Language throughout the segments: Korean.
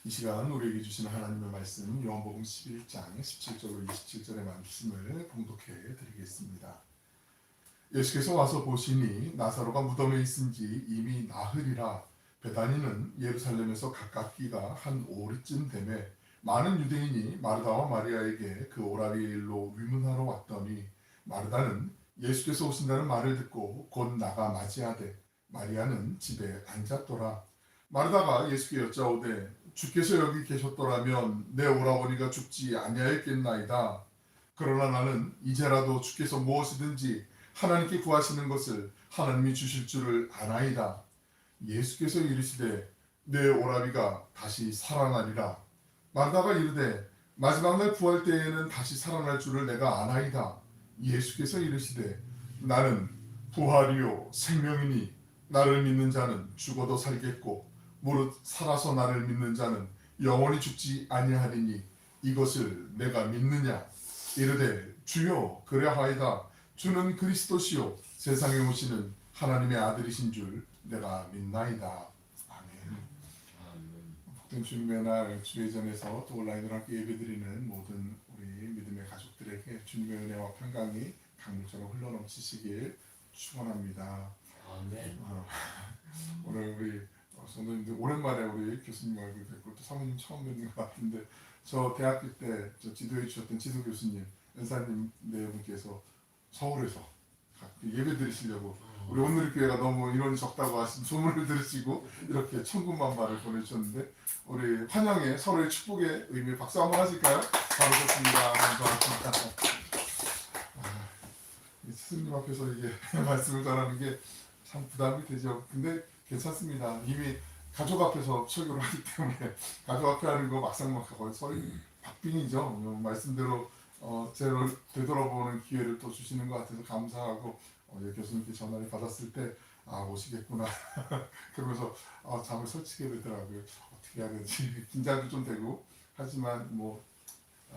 이 시간 우리에게 주시는 하나님의 말씀 요한복음 11장 17절로 27절의 말씀을 봉독해 드리겠습니다. 예수께서 와서 보시니 나사로가 무덤에 있은지 이미 나흘이라 베다니는 예루살렘에서 가깝기가 한 오리쯤 되매 많은 유대인이 마르다와 마리아에게 그 오라비의 일로 위문하러 왔더니 마르다는 예수께서 오신다는 말을 듣고 곧 나가 맞이하되 마리아는 집에 앉았더라. 마르다가 예수께 여짜오되 주께서 여기 계셨더라면 내 오라버니가 죽지 아니하였겠나이다. 그러나 나는 이제라도 주께서 무엇이든지 하나님께 구하시는 것을 하나님이 주실 줄을 아나이다. 예수께서 이르시되 내 오라비가 다시 살아나리라. 마르다가 이르되 마지막 날 구할 때에는 다시 살아날 줄을 내가 아나이다. 예수께서 이르시되 나는 부활이요 생명이니 나를 믿는 자는 죽어도 살겠고 무릇 살아서 나를 믿는 자는 영원히 죽지 아니하리니 이것을 내가 믿느냐. 이르되 주여 그래하이다. 주는 그리스도시요 세상에 오시는 하나님의 아들이신 줄 내가 믿나이다. 아멘. 복된 주님의 날 주회전에서 또 온라인으로 함께 예배드리는 모든 우리 믿음의 가족들에게 주님의 은혜와 평강이 강물처럼 흘러넘치시길 축원합니다. 아멘. 오늘 우리 성도님들 오랜만에 우리 교수님 얼굴 뵙고 또 사모님 처음 뵙는 것 같은데 저 대학교 때 저 지도해 주셨던 지도 교수님 은사님 네분께서 서울에서 예배 드리시려고 우리 오늘교회가 너무 인원이 적다고 하신 소문을 들으시고 이렇게 천군만마를 보내주셨는데 우리 환영의 서로의 축복의 의미 박수 한번 하실까요? 바로 좋습니다. 감사합니다. 스승님 앞에서 이게 말씀을 전하는 게 참 부담이 되죠. 근데 괜찮습니다. 이미 가족 앞에서 설교를 하기 때문에 가족 앞에 하는 거 막상 하고 서로 박빙이죠. 말씀대로 제를 되돌아보는 기회를 또 주시는 것 같아서 감사하고 교수님께 전화를 받았을 때 오시겠구나 그러면서 잠을 설치게 되더라고요. 어떻게 해야 되지 긴장도 좀 되고 하지만 뭐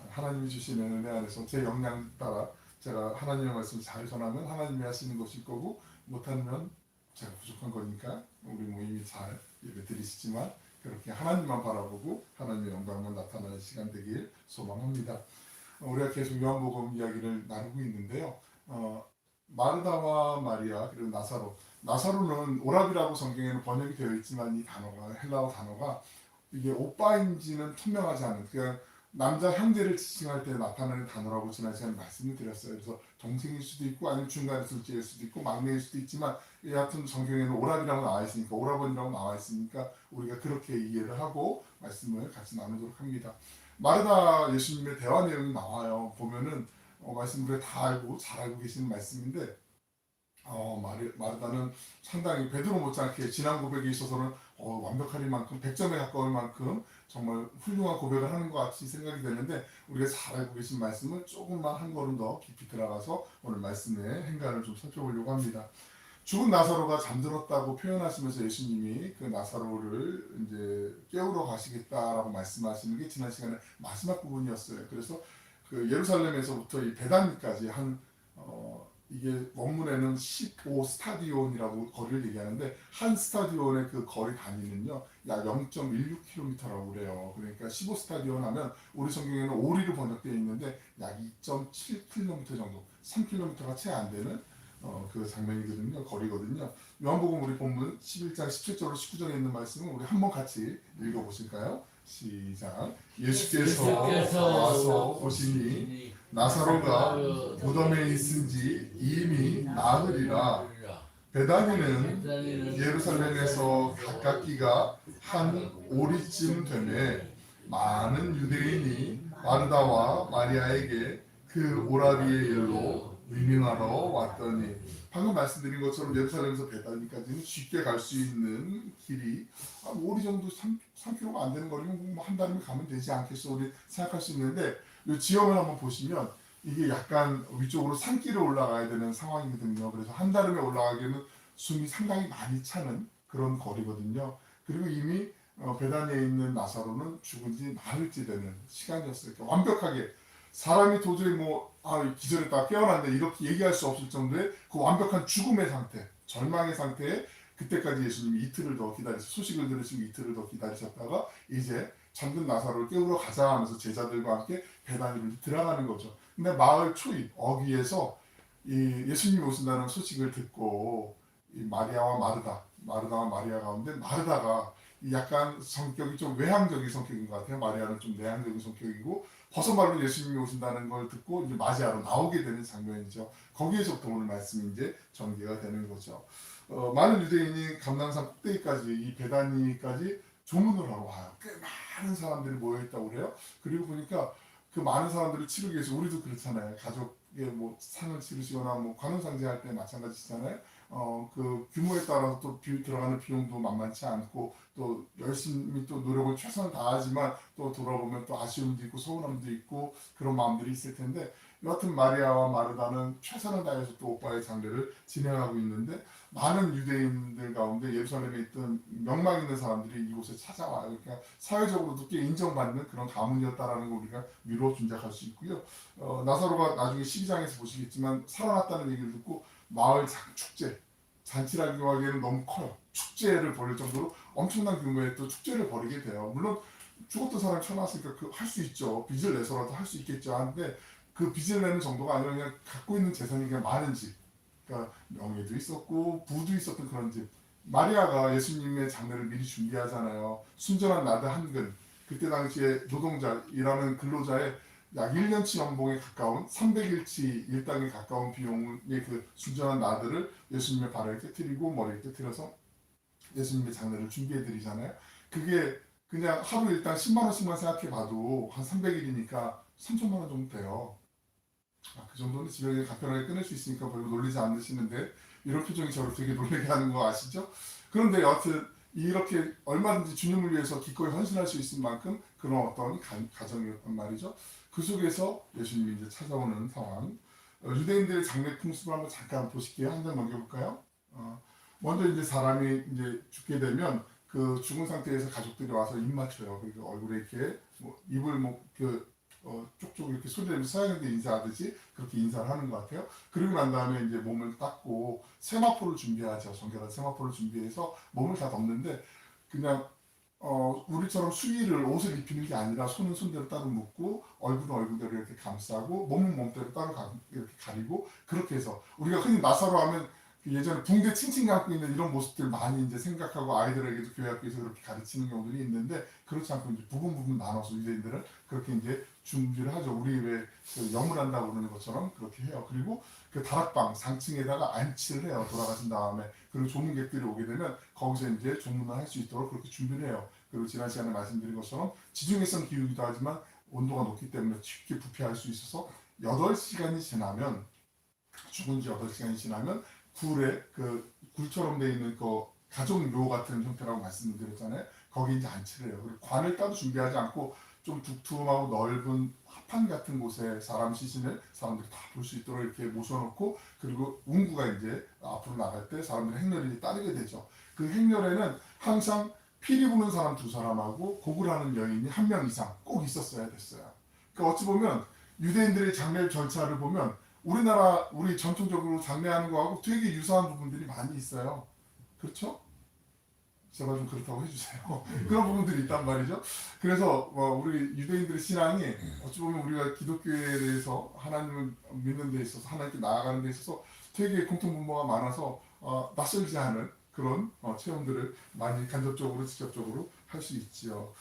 하나님이 주시는 은혜 안에서 제 역량 따라 제가 하나님의 말씀을 잘 전하면 하나님이 하시는 것일 거고 못하면 제가 부족한 거니까 우리 모임이 잘 예배 드리시지만 그렇게 하나님만 바라보고 하나님의 영광만 나타나는 시간 되길 소망합니다. 우리가 계속 요한복음 이야기를 나누고 있는데요. 마르다와 마리아 그리고 나사로는 오라비라고 성경에는 번역이 되어 있지만 이 단어가 헬라어 단어가 이게 오빠인지는 투명하지 않은 그냥 남자 형제를 지칭할 때 나타나는 단어라고 지난 시간에 말씀을 드렸어요. 그래서 동생일 수도 있고 아니면 중간에 둘째일 수도 있고 막내일 수도 있지만 여하튼 성경에는 오라비라고 나와 있으니까 오라버니라고 나와 있으니까 우리가 그렇게 이해를 하고 말씀을 같이 나누도록 합니다. 마르다 예수님의 대화 내용이 나와요. 보면은 말씀 우리가 다 알고 잘 알고 계시는 말씀인데 마르다는 상당히 베드로 못지않게 지난 고백에 있어서는 완벽할 만큼 100점에 가까울 만큼 정말 훌륭한 고백을 하는 것 같이 생각이 되는데 우리가 잘 알고 계신 말씀을 조금만 한 걸음 더 깊이 들어가서 오늘 말씀의 행간을 좀 살펴보려고 합니다. 죽은 나사로가 잠들었다고 표현하시면서 예수님이 그 나사로를 이제 깨우러 가시겠다라고 말씀하시는 게 지난 시간에 마지막 부분이었어요. 그래서 그 예루살렘에서부터 이 베다니까지 이게 원문에는 15스타디온이라고 거리를 얘기하는데 한 스타디온의 그 거리 단위는요 약 0.16km라고 그래요. 그러니까 15스타디온 하면 우리 성경에는 오리로 번역되어 있는데 약 2.7km 정도 3km가 채 안 되는 그 장면이거든요. 거리거든요. 요한복음 우리 본문 11장 17절로 19절에 있는 말씀을 우리 한번 같이 읽어보실까요? 시작. 예수께서 와서 보시니 나사로가 무덤에 있은지 이미 나흘이라 베다니는 예루살렘에서 가깝기가 한 오리쯤 되매 많은 유대인이 마르다와 마리아에게 그 오라비의 일로 위문하러 왔더니 방금 말씀드린 것처럼 예루살렘에서 베다니까지는 쉽게 갈 수 있는 길이 한 오리 정도 3km가 안 되는 거리면 뭐 한 달이면 가면 되지 않겠어 우리 생각할 수 있는데 이 지형을 한번 보시면 이게 약간 위쪽으로 산길을 올라가야 되는 상황이거든요. 그래서 한 달음에 올라가기에는 숨이 상당히 많이 차는 그런 거리거든요. 그리고 이미 베다니에 있는 나사로는 죽은 지 나흘째 되는 시간이었어요. 그러니까 완벽하게 사람이 도저히 기절했다가 깨어났네 이렇게 얘기할 수 없을 정도의 그 완벽한 죽음의 상태, 절망의 상태에 그때까지 예수님이 이틀을 더 기다리셔 소식을 들으시고 이틀을 더 기다리셨다가 이제 잠든 나사로를 깨우러 가자 하면서 제자들과 함께 베다니로 들어가는 거죠. 근데 마을 초입 어귀에서 이 예수님이 오신다는 소식을 듣고 이 마리아와 마르다와 마리아 가운데 마르다가 약간 성격이 좀 외향적인 성격인 것 같아요. 마리아는 좀 내향적인 성격이고 버선발로 예수님이 오신다는 걸 듣고 이제 맞이하러 나오게 되는 장면이죠. 거기에서부터 오늘 말씀이 이제 전개가 되는 거죠. 많은 유대인이 감람산 꼭대기까지 이 베다니까지 조문을 하러 와요. 꽤 많은 사람들이 모여있다고 그래요. 그리고 보니까 그 많은 사람들을 치르기 위해서 우리도 그렇잖아요. 가족의 뭐 상을 치르시거나 뭐 관혼상제할 때 마찬가지잖아요. 그 규모에 따라서 또 들어가는 비용도 만만치 않고 또 열심히 또 노력을 최선을 다하지만 또 돌아보면 또 아쉬움도 있고 서운함도 있고 그런 마음들이 있을 텐데 여하튼 마리아와 마르다는 최선을 다해서 또 오빠의 장례를 진행하고 있는데 많은 유대인들 가운데 예루살렘에 있던 명망 있는 사람들이 이곳에 찾아와요. 그러니까 사회적으로도 꽤 인정받는 그런 가문이었다라는 걸 우리가 미루어 짐작할 수 있고요. 나사로가 나중에 12장에서 보시겠지만 살아났다는 얘기를 듣고 마을 축제, 잔치라고 하기에는 너무 커요. 축제를 벌일 정도로 엄청난 규모의 또 축제를 벌이게 돼요. 물론 죽었던 사람이 쳐놨으니까 그 할 수 있죠. 빚을 내서라도 할 수 있겠죠. 하는데 그 빚을 내는 정도가 아니라 그냥 갖고 있는 재산이 그냥 많은 집. 그러니까 명예도 있었고 부도 있었던 그런 집. 마리아가 예수님의 장례를 미리 준비하잖아요. 순전한 나드 한 근. 그때 당시에 노동자, 일하는 근로자의 약 1년치 연봉에 가까운 300일치 일당에 가까운 비용의 그 순전한 나드를 예수님의 발에 깨뜨리고 머리에 깨뜨려서 예수님의 장례를 준비해 드리잖아요. 그게 그냥 하루 일당 10만 원씩만 생각해 봐도 한 300일이니까 3천만 원 정도 돼요. 그 정도는 집에 간편하게 끊을 수 있으니까 별로 놀리지 않으시는데 이런 표정이 저를 되게 놀라게 하는 거 아시죠? 그런데 여하튼 이렇게 얼마든지 주님을 위해서 기꺼이 헌신할 수 있을 만큼 그런 어떤 가정이었단 말이죠. 그 속에서 예수님이 이제 찾아오는 상황. 유대인들의 장례 풍습을 한번 잠깐 보실게요. 한 장 넘겨볼까요? 먼저 이제 사람이 이제 죽게 되면 그 죽은 상태에서 가족들이 와서 입 맞춰요. 그리고 얼굴에 이렇게 뭐 입을 뭐그 쪽쪽 이렇게 소리내면서 서양인들 인사하듯이 그렇게 인사를 하는 것 같아요. 그리고 난 다음에 이제 몸을 닦고 세마포를 준비하죠. 정결한 세마포를 준비해서 몸을 다 덮는데 그냥 우리처럼 수의를 옷을 입히는 게 아니라 손은 손대로 따로 묶고 얼굴은 얼굴대로 이렇게 감싸고 몸은 몸대로 따로 이렇게 가리고 그렇게 해서 우리가 흔히 나사로 하면 그 예전에 붕대 칭칭 감고 있는 이런 모습들 많이 이제 생각하고 아이들에게도 교회 학교에서 그렇게 가르치는 경우들이 있는데 그렇지 않고 이제 부분 나눠서 유대인들은 그렇게 이제 준비를 하죠. 우리 왜그 영문한다고 그러는 것처럼 그렇게 해요. 그리고 그 다락방 상층에다가 안치를 해요. 돌아가신 다음에 그리고 조문객들이 오게 되면 거기서 이제 조문을 할 수 있도록 그렇게 준비를 해요. 그리고 지난 시간에 말씀드린 것처럼 지중해성 기후이기도 하지만 온도가 높기 때문에 쉽게 부패할 수 있어서 8시간이 지나면 죽은 지 8시간이 지나면 굴에 그 굴처럼 돼 있는 그 가족묘 같은 형태라고 말씀을 드렸잖아요. 거기 이제 안치를 해요. 그리고 관을 따로 준비하지 않고 좀 두툼하고 넓은 합판 같은 곳에 사람 시신을 사람들이 다 볼 수 있도록 이렇게 모셔놓고 그리고 운구가 이제 앞으로 나갈 때 사람들의 행렬이 따르게 되죠. 그 행렬에는 항상 피리 부는 사람 2사람하고 곡을 하는 여인이 1명 이상 꼭 있었어야 됐어요. 그러니까 어찌 보면 유대인들의 장례 절차를 보면 우리 전통적으로 장례하는 거하고 되게 유사한 부분들이 많이 있어요. 그렇죠? 제발 좀 그렇다고 해주세요. 그런 부분들이 있단 말이죠. 그래서 우리 유대인들의 신앙이 어찌 보면 우리가 기독교에 대해서 하나님을 믿는 데 있어서 하나님께 나아가는 데 있어서 되게 공통분모가 많아서 낯설지 않은 그런 체험들을 많이 간접적으로 직접적으로 할 수 있지요.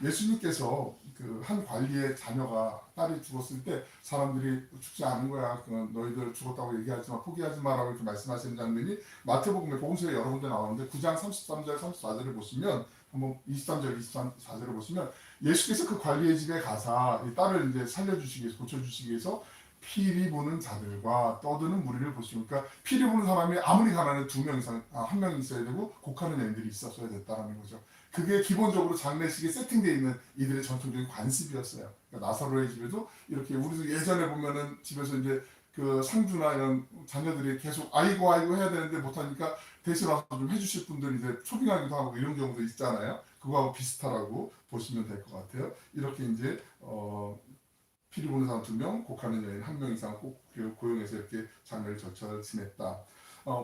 예수님께서 그 한 관리의 자녀가 딸이 죽었을 때 사람들이 죽지 않은 거야. 너희들 죽었다고 얘기하지 마, 포기하지 마라고 이렇게 말씀하시는 장면이 마태복음에 복음서에 여러 군데 나오는데 9장 33절, 34절을 보시면 한번 23절, 24절을 보시면 예수께서 그 관리의 집에 가사 이 딸을 이제 살려주시기 위해서 고쳐주시기 위해서 피리 부는 자들과 떠드는 무리를 보시고 그러니까 피리 부는 사람이 아무리 가난해 2명 이상, 1명 있어야 되고 곡하는 여인들이 있었어야 됐다라는 거죠. 그게 기본적으로 장례식에 세팅되어 있는 이들의 전통적인 관습이었어요. 그러니까 나사로의 집에도 이렇게 우리도 예전에 보면은 집에서 이제 그 상주나 이런 자녀들이 계속 아이고 해야 되는데 못하니까 대신 와서 좀 해주실 분들이 이제 초빙하기도 하고 이런 경우도 있잖아요. 그거하고 비슷하다고 보시면 될 것 같아요. 이렇게 이제 피리 부는 사람 2명, 곡하는 여인 1명 이상 꼭 고용해서 이렇게 장례를 절차를 지냈다.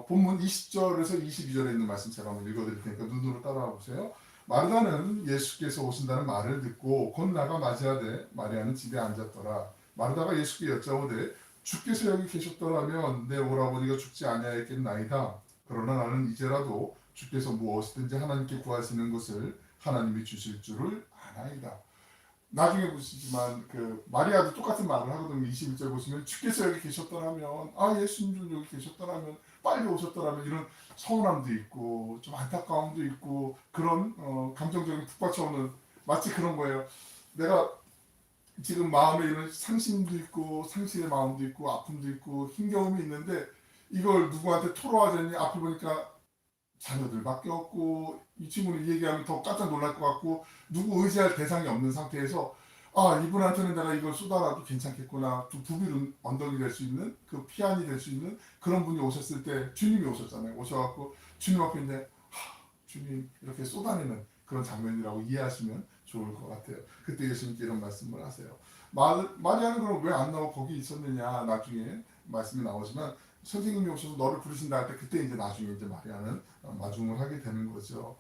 본문 20절에서 22절에 있는 말씀 제가 한번 읽어드릴 테니까 눈으로 따라와 보세요. 마르다는 예수께서 오신다는 말을 듣고 곧 나가 맞이하되 마리아는 집에 앉았더라. 마르다가 예수께 여짜오되 주께서 여기 계셨더라면 내 오라버니가 죽지 아니하였겠나이다. 그러나 나는 이제라도 주께서 무엇이든지 하나님께 구하시는 것을 하나님이 주실 줄을 아나이다. 나중에 보시지만 그 마리아도 똑같은 말을 하거든요. 21절 보시면 주께서 여기 계셨더라면, 아 예수님 좀 여기 계셨더라면, 빨리 오셨더라면, 이런 서운함도 있고 좀 안타까움도 있고 그런 감정적인 북받쳐오는, 마치 그런 거예요. 내가 지금 마음에 이런 상심도 있고 상실의 마음도 있고 아픔도 있고 힘겨움이 있는데 이걸 누구한테 토로하자니 앞에 보니까 자녀들밖에 없고 이 친구는 얘기하면 더 깜짝 놀랄 것 같고 누구 의지할 대상이 없는 상태에서, 아 이분한테는 내가 이걸 쏟아놔도 괜찮겠구나, 좀 부비른 언덕이 될 수 있는, 그 피안이 될 수 있는 그런 분이 오셨을 때, 주님이 오셨잖아요. 오셔갖고 주님 앞에 이제 주님 이렇게 쏟아내는 그런 장면이라고 이해하시면 좋을 것 같아요. 그때 예수님께 이런 말씀을 하세요. 마리아는 그럼 왜 안 나와 거기 있었느냐, 나중에 말씀이 나오지만 선생님이 오셔서 너를 부르신다 할 때 그때 이제 나중에 이제 마리아는 마중을 하게 되는 거죠.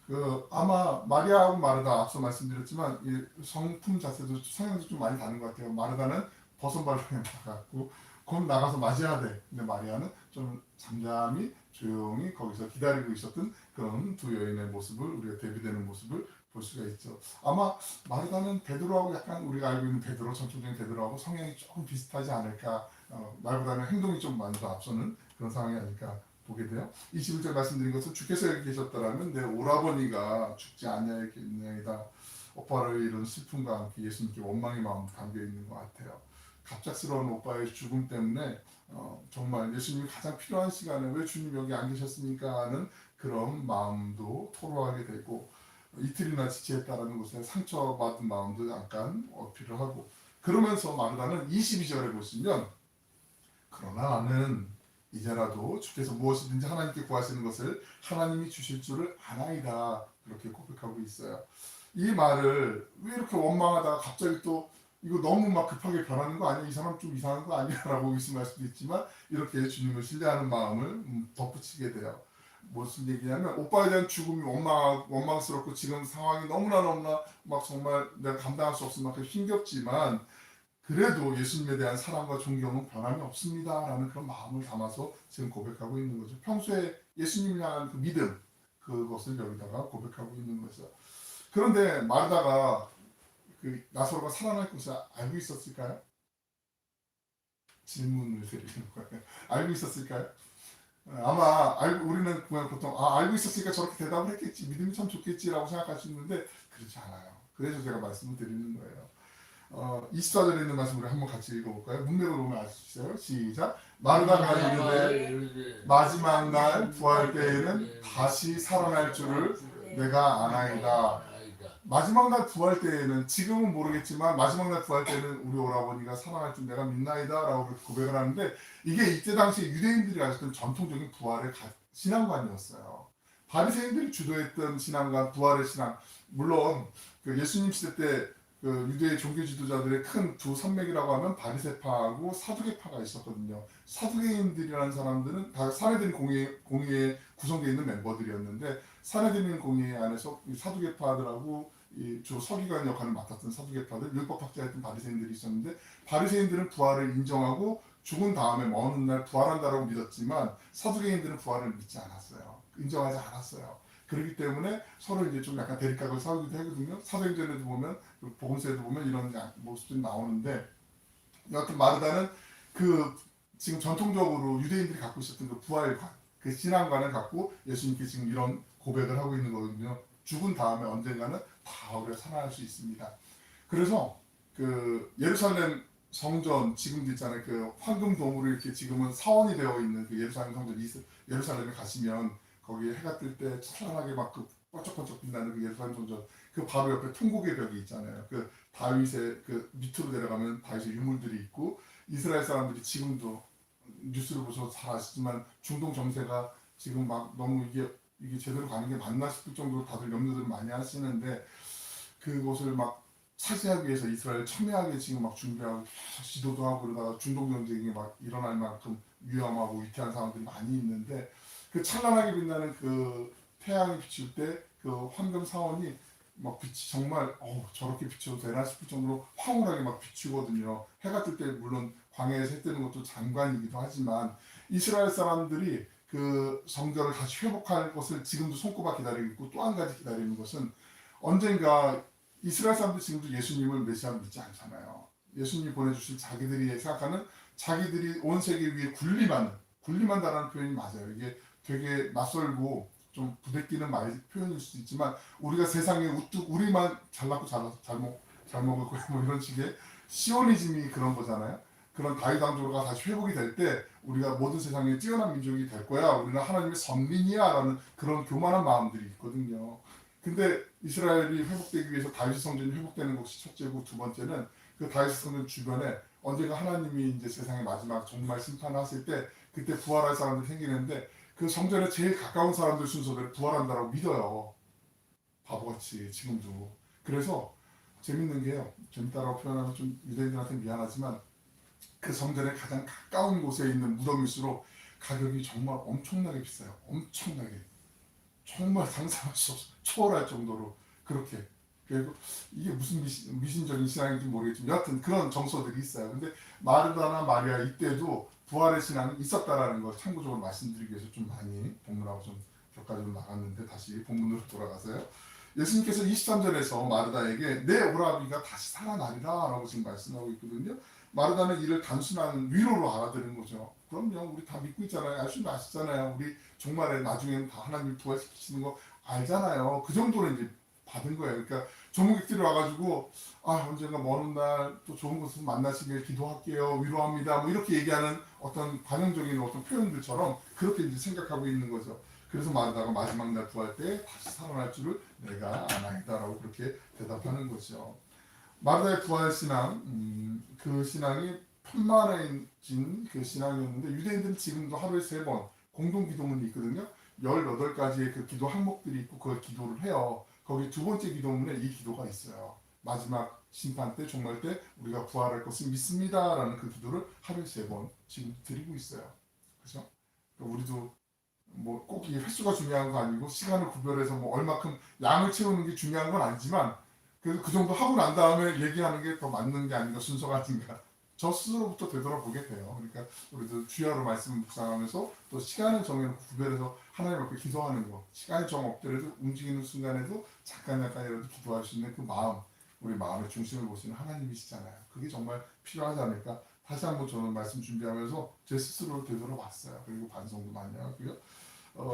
그 아마 마리아하고 마르다, 앞서 말씀드렸지만 이 성품 자체도 성향도 좀 많이 다른 것 같아요. 마르다는 버선발로 나갔고 곧 나가서 맞이하되, 근데 마리아는 좀 잠잠히 조용히 거기서 기다리고 있었던 그런 두 여인의 모습을, 우리가 대비되는 모습을 볼 수가 있죠. 아마 마르다는 베드로하고 약간 우리가 알고 있는 베드로, 전통적인 베드로하고 성향이 조금 비슷하지 않을까, 말보다는 행동이 좀 많이 더 앞서는 그런 상황이 아닐까 보게 돼요. 21절 말씀드린 것은 주께서 여기 계셨더라면 내 오라버니가 죽지 아니하였겠나이다. 오빠를 이룬 슬픔과 함께 예수님께 원망의 마음 담겨 있는 것 같아요. 갑작스러운 오빠의 죽음 때문에 정말 예수님이 가장 필요한 시간에 왜 주님 여기 안 계셨습니까 하는 그런 마음도 토로하게 되고, 이틀이나 지체했다라는 것에 상처받은 마음도 약간 어필을 하고, 그러면서 마르다는 22절에 보시면 그러나 나는 이제라도 주께서 무엇이든지 하나님께 구하시는 것을 하나님이 주실 줄을 아나이다, 그렇게 고백하고 있어요. 이 말을 왜 이렇게 원망하다가 갑자기 또 이거 너무 막 급하게 변하는 거 아니야? 이 사람 좀 이상한 거 아니야? 라고 의심할 수도 있지만 이렇게 주님을 신뢰하는 마음을 덧붙이게 돼요. 무슨 얘기냐면 오빠에 대한 죽음이 원망스럽고 지금 상황이 너무나 막 정말 내가 감당할 수 없을 만큼 힘겹지만 그래도 예수님에 대한 사랑과 존경은 변함이 없습니다라는 그런 마음을 담아서 지금 고백하고 있는 거죠. 평소에 예수님을 향한 그 믿음, 그것을 여기다가 고백하고 있는 거죠. 그런데 마르다가 그 나사로가 살아날 것을 알고 있었을까요? 질문을 드리는 거예요. 알고 있었을까요? 아마 우리는 그냥 보통 알고 있었으니까 저렇게 대답을 했겠지, 믿음이 참 좋겠지라고 생각할 수 있는데 그렇지 않아요. 그래서 제가 말씀을 드리는 거예요. 24절에 있는 말씀 우리 한번 같이 읽어볼까요? 문맥을 보면 알 수 있어요. 시작. 마르다가 이르되 마지막 날 부활 때에는 다시 살아날 줄을 내가 아나이다. 마지막 날 부활 때에는, 지금은 모르겠지만 마지막 날 부활 때는 우리 오라버니가 살아날 줄 내가 믿나이다 라고 고백을 하는데, 이게 이때 당시 유대인들이 가졌던 전통적인 부활의 신앙관이었어요. 바리새인들이 주도했던 신앙관, 부활의 신앙. 물론 그 예수님 시대 때 그 유대 종교 지도자들의 큰 두 산맥이라고 하면 바리새파하고 사두개파가 있었거든요. 사두개인들이라는 사람들은 다 사내들인 공의에 구성되어 있는 멤버들이었는데, 사내들인 공의 안에서 이 사두개파들하고 이 주 서기관 역할을 맡았던 사두개파들, 율법학자였던 바리새인들이 있었는데, 바리새인들은 부활을 인정하고 죽은 다음에 먼 훗날 부활한다라고 믿었지만 사두개인들은 부활을 믿지 않았어요. 인정하지 않았어요. 그렇기 때문에 서로 이제 좀 약간 대립각을 세우기도 하거든요. 사도행전에도 보면, 복음서에도 보면 이런 모습들이 나오는데, 여하튼 마르다는 그 지금 전통적으로 유대인들이 갖고 있었던 그 부활관, 그 신앙관을 갖고 예수님께 지금 이런 고백을 하고 있는 거거든요. 죽은 다음에 언젠가는 다 우리가 살아날 수 있습니다. 그래서 그 예루살렘 성전 지금도 있잖아요. 그 황금 도무로 이렇게 지금은 사원이 되어 있는 그 예루살렘 성전, 예루살렘에 가시면 거기에 해가 뜰 때 찬란하게 막 그 번쩍번쩍 빛나는 그 예루살렘 성전, 그 바로 옆에 통곡의 벽이 있잖아요. 그 다윗의 그 밑으로 내려가면 다윗의 유물들이 있고, 이스라엘 사람들이 지금도 뉴스를 보셔서 잘 아시지만 중동 정세가 지금 막 너무 이게 제대로 가는 게 맞나 싶을 정도로 다들 염려들을 많이 하시는데, 그곳을 막 차지하기 위해서 이스라엘 첨예하게 지금 막 준비하고 계속 지도도 하고, 그러다가 중동 전쟁이 막 일어날 만큼 위험하고 위태한 상황들이 많이 있는데, 그 찬란하게 빛나는 그 태양이 비칠 때 그 황금 사원이 막 빛이 정말 저렇게 비춰도 되나 싶을 정도로 황홀하게 막 비추거든요. 해가 뜰 때 물론 광야에서 해 뜨는 것도 장관이기도 하지만 이스라엘 사람들이 그 성전을 다시 회복할 것을 지금도 손꼽아 기다리고 있고, 또 한 가지 기다리는 것은 언젠가 이스라엘 사람들 지금도 예수님을 메시아로 믿지 않잖아요. 예수님이 보내주신 자기들이 생각하는, 자기들이 온 세계 위에 군림한다라는 표현이 맞아요. 이게 되게 낯설고 좀 부대끼는 표현일 수도 있지만, 우리가 세상에 우뚝 우리만 잘났고 잘 먹을 거야 뭐 이런 식의 시오니즘이 그런 거잖아요. 그런 다윗 왕조가 다시 회복이 될 때 우리가 모든 세상에 뛰어난 민족이 될 거야, 우리는 하나님의 선민이야 라는 그런 교만한 마음들이 있거든요. 근데 이스라엘이 회복되기 위해서 다윗 성전이 회복되는 것이 첫째고, 두 번째는 그 다윗 성전 주변에 언젠가 하나님이 이제 세상의 마지막 정말 심판하실 때 그때 부활할 사람들이 생기는데, 그 성전에 제일 가까운 사람들 순서대로 부활한다고 믿어요. 바보같이 지금도. 그래서 재밌는 게요, 재밌다라고 표현하면 좀 유대인들한테 미안하지만, 그 성전에 가장 가까운 곳에 있는 무덤일수록 가격이 정말 엄청나게 비싸요. 엄청나게. 정말 상상할 수 없어. 초월할 정도로 그렇게. 그리고 이게 무슨 미신적인 신앙인지 모르겠지만 여하튼 그런 정서들이 있어요. 근데 마르다나 마리아 이때도 부활의 신앙이 있었다라는 걸 참고적으로 말씀드리기 위해서 좀 많이 본문하고 좀 격가지로 나갔는데, 다시 본문으로 돌아가서요. 예수님께서 23절에서 마르다에게 내 오라비가 다시 살아나리라 라고 지금 말씀하고 있거든요. 마르다는 이를 단순한 위로로 알아들은 거죠. 그럼요, 우리 다 믿고 있잖아요. 예수님 아시잖아요. 우리 종말에 나중에는 다 하나님 부활시키시는 거 알잖아요. 그 정도로 이제 받은 거예요. 그러니까 조무객들이 와가지고 언젠가 먼 날 또 좋은 곳에서 만나시길 기도할게요, 위로합니다, 뭐 이렇게 얘기하는 어떤 관용적인 어떤 표현들처럼 그렇게 이제 생각하고 있는 거죠. 그래서 마르다가 마지막 날 구할 때 다시 살아날 줄을 내가 아나이다라고 그렇게 대답하는 거죠. 마르다의 부활 신앙, 그 신앙이 편만해진 그 신앙이었는데, 유대인들은 지금도 하루에 3번 공동 기도문이 있거든요. 18가지의 그 기도 항목들이 있고 그걸 기도를 해요. 거기 두 번째 기도문에 이 기도가 있어요. 마지막 심판 때, 종말 때 우리가 부활할 것을 믿습니다 라는 그 기도를 하루에 3번 지금 드리고 있어요. 그렇죠? 그러니까 우리도 뭐 꼭 이 횟수가 중요한 거 아니고, 시간을 구별해서 뭐 얼마큼 양을 채우는 게 중요한 건 아니지만, 그래서 그 정도 하고 난 다음에 얘기하는 게 더 맞는 게 아닌가, 순서가 아닌가, 저 스스로부터 되돌아보게 돼요. 그러니까 우리도 주야로 말씀을 묵상하면서 또 시간을 정해놓고 구별해서 하나님 앞에 기도하는 거, 시간이 정 없더라도 움직이는 순간에도 잠깐이라도 기도할 수 있는 그 마음, 우리 마음의 중심을 보시는 하나님이시잖아요. 그게 정말 필요하지 않을까. 다시 한번 저는 말씀 준비하면서 제 스스로를 되돌아봤어요. 그리고 반성도 많이 하고요.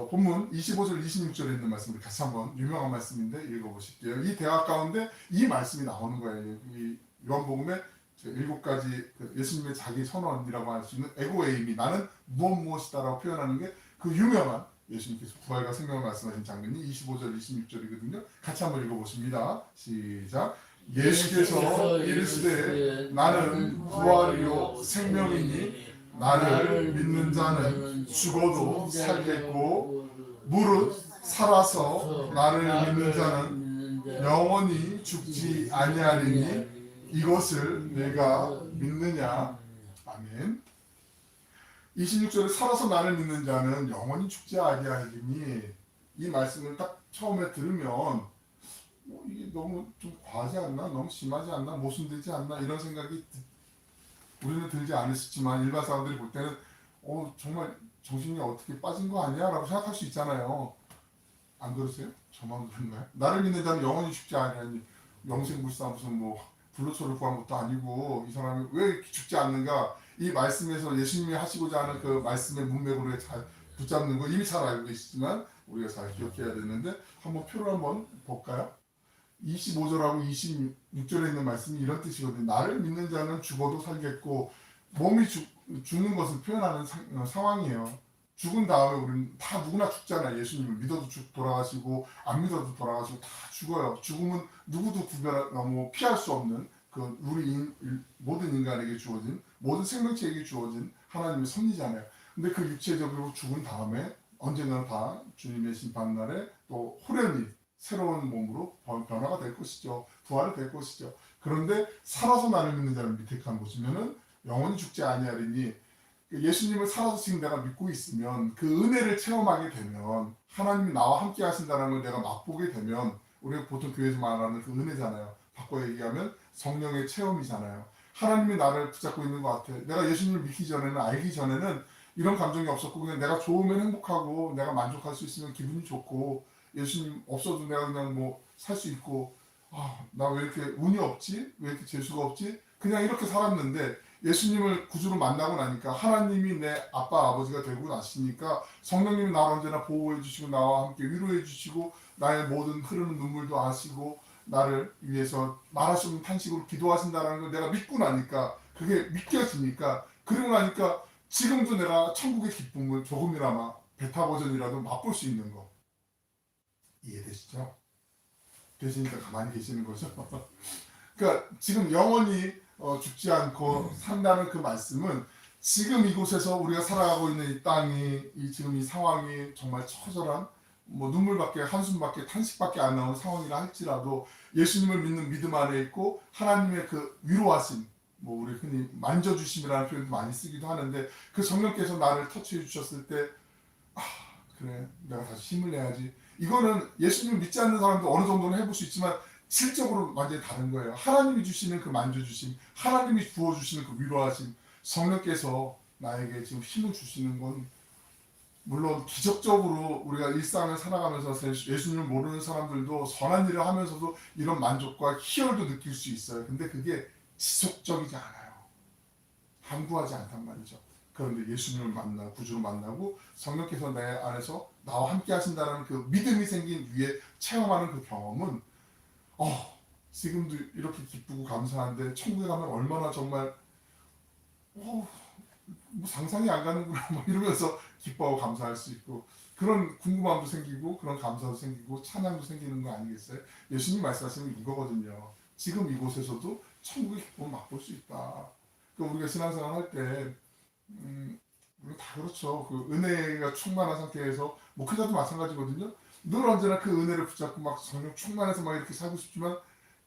본문 25절 26절에 있는 말씀 우리 같이 한번, 유명한 말씀인데 읽어보실게요. 이 대화 가운데 이 말씀이 나오는 거예요. 이 요한복음에 7가지 그 예수님의 자기 선언이라고 할 수 있는 에고에이미, 나는 무엇이다라고 표현하는 게 그 유명한 예수님께서 부활과 생명을 말씀하신 장면이 25절 26절이거든요. 같이 한번 읽어보십니다. 시작. 예수께서 이르시되 나는 부활이요 생명이니 나를 믿는 자는 죽어도 살겠고, 무릇 살아서 나를 믿는 자는 영원히 죽지 아니하리니 이것을 내가 믿느냐. 아멘. 26절에 살아서 나를 믿는 자는 영원히 죽지 아니하리니, 이 말씀을 딱 처음에 들으면 이게 너무 좀 과하지 않나? 너무 심하지 않나? 모순되지 않나? 이런 생각이 우리는 들지 않으시지만, 일반 사람들이 볼 때는 정말 정신이 어떻게 빠진 거 아니야? 라고 생각할 수 있잖아요. 안 그러세요? 저만 그런가요? 나를 믿는 자는 영원히 죽지 아니하니, 영생불사 무슨 뭐 불로초를 구한 것도 아니고 이 사람이 왜 죽지 않는가? 이 말씀에서 예수님이 하시고자 하는 그 말씀의 문맥으로 잘 붙잡는 거 이미 잘 알고 계시지만 우리가 잘 기억해야 되는데, 한번 표를 한번 볼까요? 25절하고 26절에 있는 말씀이 이런 뜻이거든요. 나를 믿는 자는 죽어도 살겠고, 몸이 죽는 것을 표현하는 상황이에요. 죽은 다음에 우리는 다 누구나 죽잖아요. 예수님을 믿어도 돌아가시고 안 믿어도 돌아가시고 다 죽어요. 죽음은 누구도 피할 수 없는 그 우리 모든 인간에게 주어진, 모든 생명체에게 주어진 하나님의 섭리잖아요. 근데 그 육체적으로 죽은 다음에 언젠가는 다 주님의 심판날에 또 호련히 새로운 몸으로 변화가 될 것이죠. 부활이 될 것이죠. 그런데 살아서 나를 믿는 자를 밑에 칸 보시면은 영원히 죽지 아니하리니, 예수님을 살아서 지금 내가 믿고 있으면 그 은혜를 체험하게 되면 하나님이 나와 함께 하신다는 걸 내가 맛보게 되면 우리가 보통 교회에서 말하는 그 은혜잖아요. 바꿔 얘기하면 성령의 체험이잖아요. 하나님이 나를 붙잡고 있는 것 같아. 내가 예수님을 믿기 전에는 알기 전에는 이런 감정이 없었고 그냥 내가 좋으면 행복하고 내가 만족할 수 있으면 기분이 좋고 예수님 없어도 내가 그냥 뭐 살 수 있고 나 왜 이렇게 운이 없지? 왜 이렇게 재수가 없지? 그냥 이렇게 살았는데 예수님을 구주로 만나고 나니까 하나님이 내 아빠 아버지가 되고 나시니까 성령님이 나를 언제나 보호해 주시고 나와 함께 위로해 주시고 나의 모든 흐르는 눈물도 아시고 나를 위해서 말할 수 없는 탄식으로 기도하신다는 걸 내가 믿고 나니까 그게 믿겨지니까 그러고 나니까 지금도 내가 천국의 기쁨을 조금이나마 베타 버전이라도 맛볼 수 있는 거 이해되시죠? 되시니까 가만히 계시는 거죠. 그러니까 지금 영원히 죽지 않고 산다는 그 말씀은 지금 이곳에서 우리가 살아가고 있는 이 땅이 지금 이 상황이 정말 처절한 뭐 눈물밖에 한숨밖에 탄식밖에 안 나오는 상황이라 할지라도 예수님을 믿는 믿음 안에 있고 하나님의 그 위로하심 뭐 우리 흔히 만져주심이라는 표현도 많이 쓰기도 하는데 그 성령께서 나를 터치해 주셨을 때 그래 내가 다시 힘을 내야지. 이거는 예수님을 믿지 않는 사람도 어느 정도는 해볼 수 있지만 실적으로 완전히 다른 거예요. 하나님이 주시는 그 만져주심, 하나님이 부어주시는 그 위로하심, 성령께서 나에게 지금 힘을 주시는 건 물론 기적적으로 우리가 일상을 살아가면서 예수님을 모르는 사람들도 선한 일을 하면서도 이런 만족과 희열도 느낄 수 있어요. 근데 그게 지속적이지 않아요. 함구하지 않단 말이죠. 그런데 예수님을 만나고 구주로 만나고 성령께서 내 안에서 나와 함께 하신다는 그 믿음이 생긴 위에 체험하는 그 경험은 지금도 이렇게 기쁘고 감사한데 천국에 가면 얼마나 정말 뭐 상상이 안 가는구나 뭐 이러면서 기뻐하고 감사할 수 있고 그런 궁금함도 생기고 그런 감사도 생기고 찬양도 생기는 거 아니겠어요? 예수님 말씀하시는 게 이거거든요. 지금 이곳에서도 천국의 기쁨을 맛볼 수 있다. 그러니까 우리가 신앙생활 할 때 우리 다 그렇죠. 그 은혜가 충만한 상태에서 목회자도 마찬가지거든요. 늘 언제나 그 은혜를 붙잡고 막 성령 충만해서 막 이렇게 살고 싶지만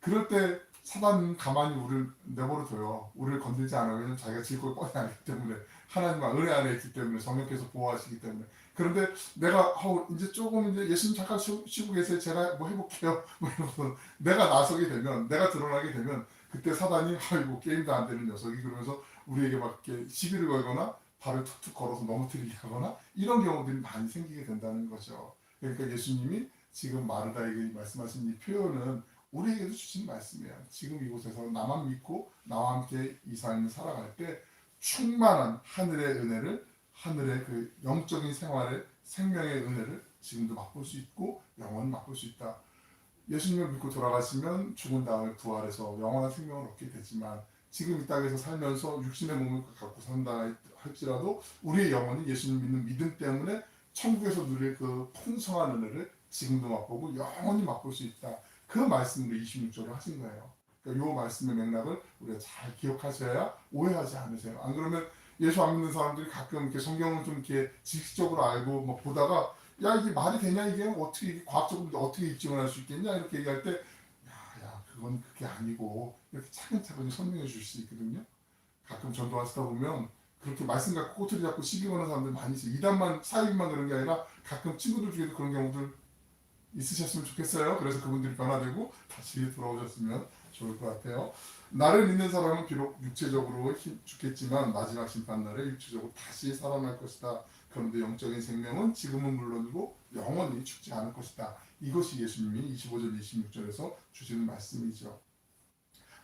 그럴 때 사단은 가만히 우리를 내버려둬요. 우리를 건들지 않아요. 왜냐면 자기가 질 걸 뻔히 알기 때문에 하나님과 은혜 안에 있기 때문에 성령께서 보호하시기 때문에 그런데 내가 이제 조금 이제 예수님 잠깐 쉬고 계세요. 제가 뭐 해볼게요. 뭐 이러면서 내가 나서게 되면 내가 드러나게 되면 그때 사단이 아이고 게임도 안 되는 녀석이 그러면서 우리에게 막 이렇게 시비를 걸거나 발을 툭툭 걸어서 넘어뜨리게 하거나 이런 경우들이 많이 생기게 된다는 거죠. 그러니까 예수님이 지금 마르다에게 말씀하신 이 표현은 우리에게도 주신 말씀이에요. 지금 이곳에서 나만 믿고 나와 함께 이 삶을 살아갈 때 충만한 하늘의 은혜를 하늘의 그 영적인 생활의 생명의 은혜를 지금도 맛볼 수 있고 영원히 맛볼 수 있다. 예수님을 믿고 돌아가시면 죽은 다음에 부활해서 영원한 생명을 얻게 되지만 지금 이 땅에서 살면서 육신의 몸을 갖고 산다 할지라도 우리의 영혼이 예수님 믿는 믿음 때문에 천국에서 누릴 그 풍성한 은혜를 지금도 맛보고 영원히 맛볼 수 있다. 그 말씀으로 26절을 하신 거예요. 그러니까 이 말씀의 맥락을 우리가 잘 기억하셔야 오해하지 않으세요. 안 그러면 예수 안 믿는 사람들이 가끔 이렇게 성경을 좀 이렇게 지식적으로 알고 막 보다가 야 이게 말이 되냐 이게 어떻게 과학적으로 어떻게 입증을 할 수 있겠냐 이렇게 얘기할 때 그건 그게 아니고 이렇게 차근차근 설명해 줄 수 있거든요. 가끔 전도하시다 보면 그렇게 말씀 갖고 꼬투리 잡고 시비 거는 사람들 많이 있어요. 이단만 사입만 그런 게 아니라 가끔 친구들 중에도 그런 경우들 있으셨으면 좋겠어요. 그래서 그분들이 변화되고 다시 돌아오셨으면 좋을 것 같아요. 나를 믿는 사람은 비록 육체적으로 죽겠지만 마지막 심판날에 육체적으로 다시 살아날 것이다. 그런데 영적인 생명은 지금은 물론이고 영원히 죽지 않을 것이다. 이것이 예수님이 25절 26절에서 주시는 말씀이죠.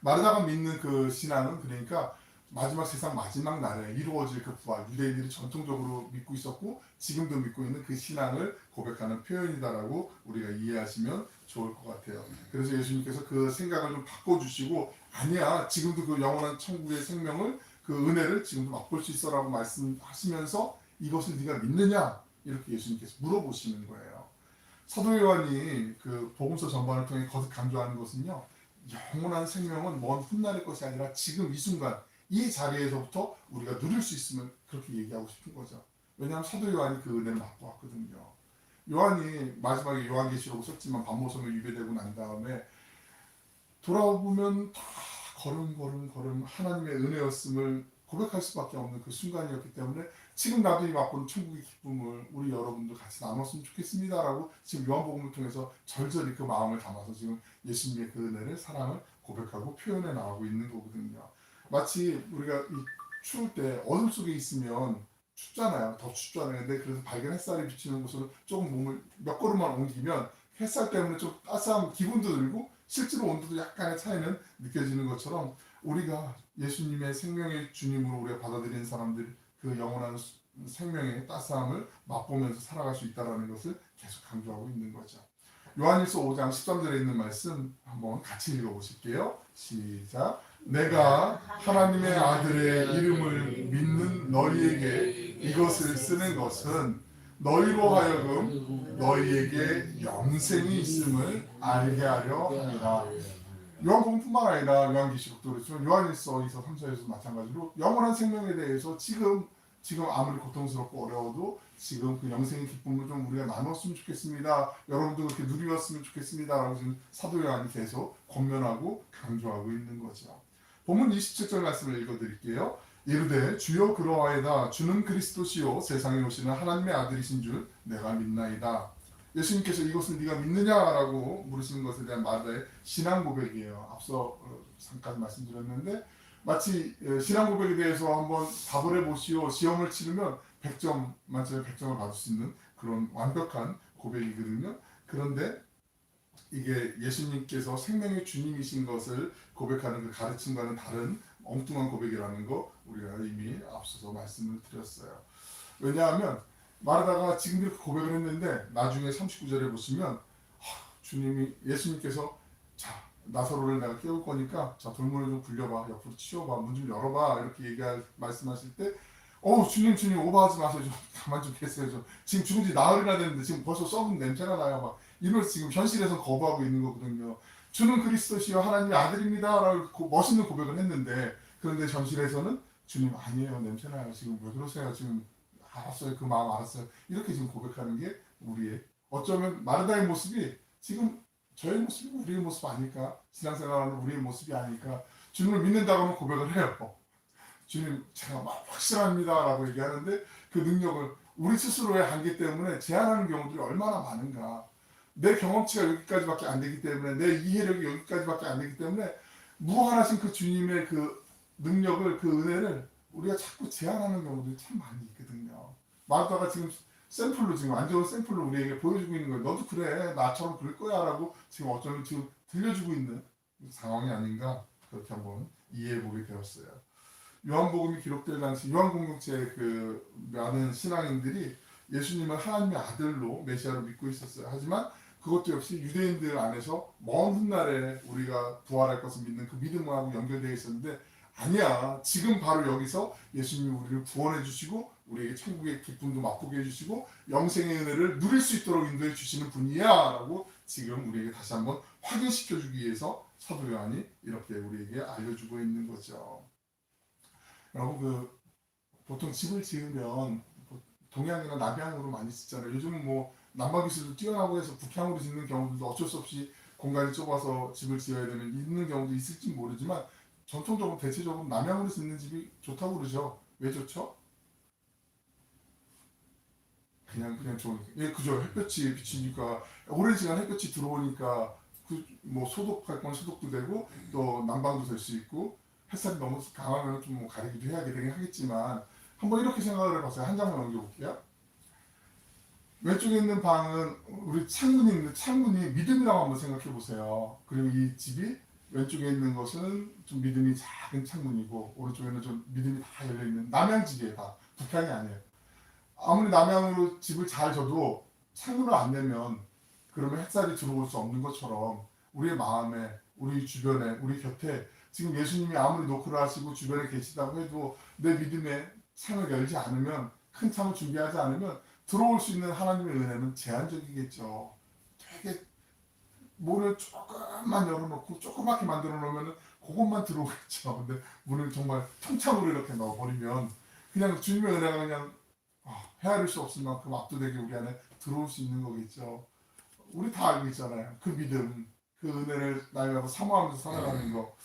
마르다가 믿는 그 신앙은 그러니까 마지막 세상 마지막 날에 이루어질 그 부활, 유대인들이 전통적으로 믿고 있었고 지금도 믿고 있는 그 신앙을 고백하는 표현이다라고 우리가 이해하시면 좋을 것 같아요. 그래서 예수님께서 그 생각을 좀 바꿔주시고 아니야 지금도 그 영원한 천국의 생명을 그 은혜를 지금도 맛볼 수 있어라고 말씀하시면서 이것을 네가 믿느냐 이렇게 예수님께서 물어보시는 거예요. 사도 요한이 그 복음서 전반을 통해 거듭 강조하는 것은요. 영원한 생명은 먼 훗날의 것이 아니라 지금 이 순간 이 자리에서부터 우리가 누릴 수 있으면 그렇게 얘기하고 싶은 거죠. 왜냐하면 사도 요한이 그 은혜를 맛보 왔거든요. 요한이 마지막에 요한계시록을 썼지만 반모섬에 유배되고 난 다음에 돌아보면 다 걸음 하나님의 은혜였음을 고백할 수밖에 없는 그 순간이었기 때문에 지금 나도 이 맛보는 천국의 기쁨을 우리 여러분도 같이 나눴으면 좋겠습니다라고 지금 요한복음을 통해서 절절히 그 마음을 담아서 지금 예수님의 그 은혜를 사랑을 고백하고 표현해 나가고 있는 거거든요. 마치 우리가 이 추울 때 어둠 속에 있으면 춥잖아요. 더 춥잖아요. 근데 그래서 밝은 햇살이 비치는 곳으로 조금 몸을 몇 걸음만 옮기면 햇살 때문에 좀 따스한 기분도 들고 실제로 온도도 약간의 차이는 느껴지는 것처럼 우리가 예수님의 생명의 주님으로 우리가 받아들이는 사람들 그 영원한 생명의 따스함을 맛보면서 살아갈 수 있다는 것을 계속 강조하고 있는 거죠. 요한일서 5장 13절에 있는 말씀 한번 같이 읽어보실게요. 시작. 내가 하나님의 아들의 이름을 믿는 너희에게 이것을 쓰는 것은 너희로 하여금 너희에게 영생이 있음을 알게 하려 함이라. 요한복음뿐만 아니라 요한계시록도 그렇지만 요한일서 2서 3서에서도 마찬가지로 영원한 생명에 대해서 지금 아무리 고통스럽고 어려워도 지금 그 영생의 기쁨을 좀 우리가 나눴으면 좋겠습니다. 여러분도 그렇게 누리었으면 좋겠습니다라고 지금 사도 요한이 계속 권면하고 강조하고 있는 거죠. 본문 27절 말씀을 읽어드릴게요. 이르되 주여 그러하이다. 주는 그리스도시요 세상에 오시는 하나님의 아들이신 줄 내가 믿나이다. 예수님께서 이것을 네가 믿느냐라고 물으시는 것에 대한 마다의 신앙 고백이에요. 앞서 잠깐 말씀드렸는데 마치 신앙 고백에 대해서 한번 답을 해보시오. 시험을 치르면 100점 만점에 100점을 받을 수 있는 그런 완벽한 고백이거든요. 그런데 이게 예수님께서 생명의 주님이신 것을 고백하는 그 가르침과는 다른 엉뚱한 고백이라는 거 우리가 이미 앞서서 말씀을 드렸어요. 왜냐하면 마르다가 지금 이렇게 고백을 했는데 나중에 39절에 보시면 주님이 예수님께서 자 나사로를 내가 깨울 거니까 자 돌문을 좀 굴려봐 옆으로 치워봐 문 좀 열어봐 이렇게 말씀하실 때 주님 오버하지 마세요 좀 가만 좀 계세요 좀 지금 죽은 지 나흘이나 됐는데 지금 벌써 썩은 냄새가 나요 막 이걸 지금 현실에서 거부하고 있는 거거든요. 주는 그리스도시요 하나님의 아들입니다 라고 멋있는 고백을 했는데 그런데 현실에서는 주님 아니에요 냄새나요 지금 왜 그러세요 지금 알았어요 그 마음 알았어요 이렇게 지금 고백하는 게 우리의 어쩌면 마르다의 모습이 지금 저의 모습이 우리의 모습 아닐까 신앙생활하는 우리의 모습이 아닐까 주님을 믿는다고 하면 고백을 해요. 주님 제가 확실합니다 라고 얘기하는데 그 능력을 우리 스스로의 한계 때문에 제한하는 경우들이 얼마나 많은가. 내 경험치가 여기까지밖에 안 되기 때문에 내 이해력이 여기까지밖에 안 되기 때문에 무한하신 그 주님의 그 능력을 그 은혜를 우리가 자꾸 제한하는 경우들이 참 많이 있거든요. 마르다가 지금 샘플로 지금 안 좋은 샘플로 우리에게 보여주고 있는 거예요. 너도 그래 나처럼 그럴 거야 라고 지금 어쩌면 지금 들려주고 있는 상황이 아닌가 그렇게 한번 이해해 보게 되었어요. 요한복음이 기록될 당시 요한 공동체의 그 많은 신앙인들이 예수님을 하나님의 아들로 메시아로 믿고 있었어요. 하지만 그것도 역시 유대인들 안에서 먼 훗날에 우리가 부활할 것을 믿는 그 믿음하고 연결되어 있었는데 아니야. 지금 바로 여기서 예수님이 우리를 구원해 주시고 우리에게 천국의 기쁨도 맛보게 해주시고 영생의 은혜를 누릴 수 있도록 인도해 주시는 분이야 라고 지금 우리에게 다시 한번 확인시켜 주기 위해서 사도 요한이 이렇게 우리에게 알려주고 있는 거죠. 여러분 보통 집을 지으면 동양이나 남양으로 많이 짓잖아요. 요즘은 뭐 난방기술도 뛰어나고 해서 북향으로 짓는 경우들도 어쩔 수 없이 공간이 좁아서 집을 지어야 되는 있는 경우도 있을지 모르지만 전통적으로 대체적으로 남향으로 짓는 집이 좋다고 그러죠. 왜 좋죠? 그냥 좋으니까. 예, 그죠. 햇볕이 비치니까 오랜 시간 햇볕이 들어오니까 뭐 소독할 건 소독도 되고 또 난방도 될 수 있고 햇살이 너무 강하면 좀 뭐 가리기도 해야 되긴 하겠지만 한번 이렇게 생각을 해봤어요. 한 장만 넘겨볼게요. 왼쪽에 있는 방은 우리 창문이 있는데 창문이 믿음이라고 한번 생각해 보세요. 그리고 이 집이 왼쪽에 있는 것은 좀 믿음이 작은 창문이고 오른쪽에는 좀 믿음이 다 열려있는 남양집이에요. 다 북향이 아니에요. 아무리 남향으로 집을 잘 져도 창문을 안 내면 그러면 햇살이 들어올 수 없는 것처럼 우리의 마음에 우리 주변에 우리 곁에 지금 예수님이 아무리 노크를 하시고 주변에 계시다고 해도 내 믿음에 창을 열지 않으면 큰 창을 준비하지 않으면 들어올 수 있는 하나님의 은혜는 제한적이겠죠. 되게 문을 조금만 열어놓고 조그맣게 만들어 놓으면 그것만 들어오겠죠. 근데 문을 정말 통창으로 이렇게 넣어버리면 그냥 주님의 은혜가 그냥 헤아릴 수 없을 만큼 압도되게 우리 안에 들어올 수 있는 거겠죠. 우리 다 알고 있잖아요. 그 믿음, 그 은혜를 나이가 사모하면서 살아가는 거.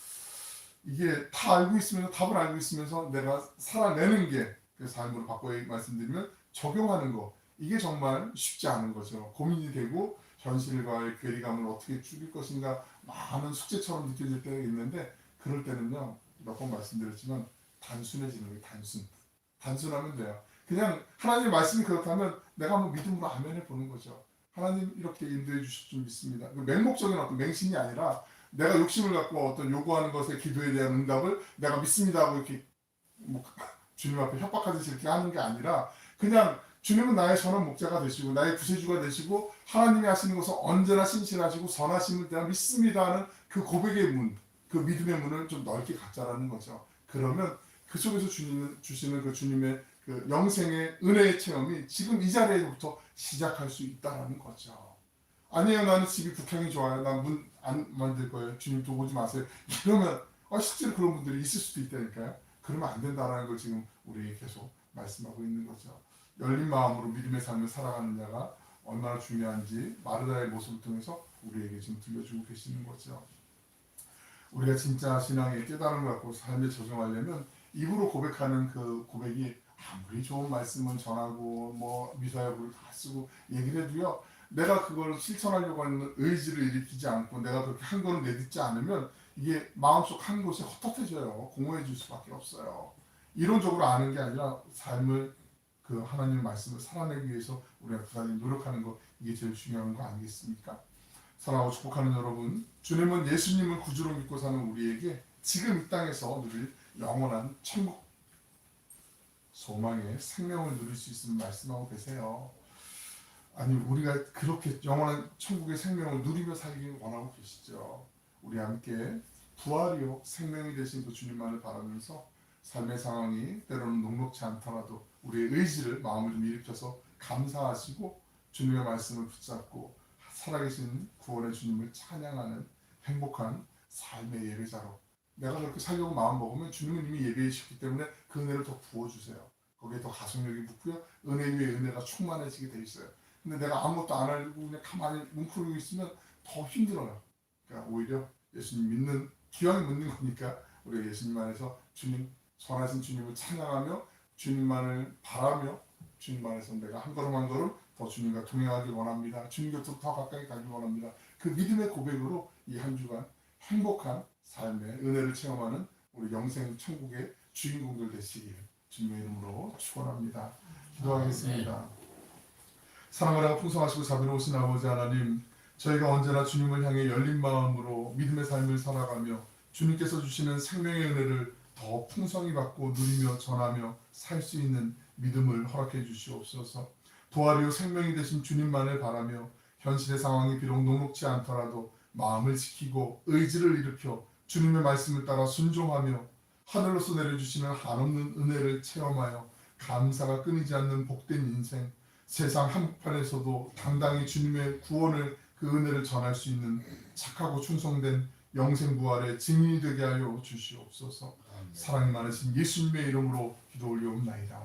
이게 다 알고 있으면서 답을 알고 있으면서 내가 살아내는 게 그 삶으로 바꿔 말씀드리면 적용하는 거 이게 정말 쉽지 않은 거죠. 고민이 되고 현실과의 괴리감을 어떻게 줄일 것인가 많은 숙제처럼 느껴질 때가 있는데 그럴 때는요 몇 번 말씀드렸지만 단순해지는 거예요. 단순하면 돼요. 그냥 하나님의 말씀이 그렇다면 내가 한번 믿음으로 아멘해 보는 거죠. 하나님 이렇게 인도해 주실 줄 믿습니다. 맹목적인 어떤 맹신이 아니라 내가 욕심을 갖고 어떤 요구하는 것에 기도에 대한 응답을 내가 믿습니다 하고 이렇게 뭐 주님 앞에 협박하듯이 이렇게 하는 게 아니라 그냥 주님은 나의 선한 목자가 되시고 나의 구세주가 되시고 하나님이 하시는 것은 언제나 신실하시고 선하심을 내가 믿습니다 하는 그 고백의 문, 그 믿음의 문을 좀 넓게 갖자라는 거죠. 그러면 그 속에서 주님 주시는 그 주님의 그 영생의 은혜의 체험이 지금 이 자리에부터 시작할 수 있다라는 거죠. 아니에요, 나는 집이 북향이 좋아요. 난 문 안 만들 거예요. 주님 또 오지 마세요. 이러면 실제로 그런 분들이 있을 수도 있다니까요. 그러면 안 된다라는 걸 지금 우리에게 계속 말씀하고 있는 거죠. 열린 마음으로 믿음의 삶을 살아가는 자가 얼마나 중요한지 마르다의 모습을 통해서 우리에게 지금 들려주고 계시는 거죠. 우리가 진짜 신앙의 깨달음을 갖고 삶에 적용하려면 입으로 고백하는 그 고백이 아무리 좋은 말씀을 전하고 뭐 미사여구를 다 쓰고 얘기를 해도요 내가 그걸 실천하려고 하는 의지를 일으키지 않고 내가 그렇게 한 거는 내딛지 않으면 이게 마음속 한 곳이 헛헛해져요. 공허해질 수밖에 없어요. 이론적으로 아는 게 아니라 삶을 그 하나님의 말씀을 살아내기 위해서 우리가 부단히 노력하는 거 이게 제일 중요한 거 아니겠습니까? 사랑하고 축복하는 여러분, 주님은 예수님을 구주로 믿고 사는 우리에게 지금 이 땅에서 누릴 영원한 천국 소망의 생명을 누릴 수 있음을 말씀하고 계세요. 아니 우리가 그렇게 영원한 천국의 생명을 누리며 살기를 원하고 계시죠. 우리 함께 부활이요 생명이 되신 그 주님만을 바라면서 삶의 상황이 때로는 녹록지 않더라도 우리의 의지를 마음을 좀 일으켜서 감사하시고 주님의 말씀을 붙잡고 살아계신 구원의 주님을 찬양하는 행복한 삶의 예배자로 내가 그렇게 살려고 마음 먹으면 주님은 이미 예배해 주셨기 때문에 그 은혜를 더 부어주세요. 거기에 더 가속력이 붙고요. 은혜 위에 은혜가 충만해지게 돼 있어요. 근데 내가 아무것도 안 하고 그냥 가만히 뭉클고 있으면 더 힘들어요. 그러니까 오히려 예수님 믿는 기왕 믿는 거니까 우리가 예수님 안에서 주님 선하신 주님을 찬양하며 주님만을 바라며 주님 안에서 내가 한 걸음 한 걸음 더 주님과 동행하길 원합니다. 주님 곁으로 더 가까이 가길 원합니다. 그 믿음의 고백으로 이 한 주간 행복한 삶의 은혜를 체험하는 우리 영생 천국의 주인공들 되시길 주님의 이름으로 축원합니다. 기도하겠습니다. 사랑하라 풍성하시고 자비로우신 아버지 하나님, 저희가 언제나 주님을 향해 열린 마음으로 믿음의 삶을 살아가며 주님께서 주시는 생명의 은혜를 더 풍성히 받고 누리며 전하며 살 수 있는 믿음을 허락해 주시옵소서. 부활이요 생명이 되신 주님만을 바라며 현실의 상황이 비록 녹록지 않더라도 마음을 지키고 의지를 일으켜 주님의 말씀을 따라 순종하며 하늘로서 내려주시는 한없는 은혜를 체험하여 감사가 끊이지 않는 복된 인생, 세상 한복판에서도 당당히 주님의 구원을 그 은혜를 전할 수 있는 착하고 충성된 영생부활의 증인이 되게 하여 주시옵소서. 사랑이 많으신 예수님의 이름으로 기도 올리옵나이다.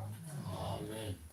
아멘.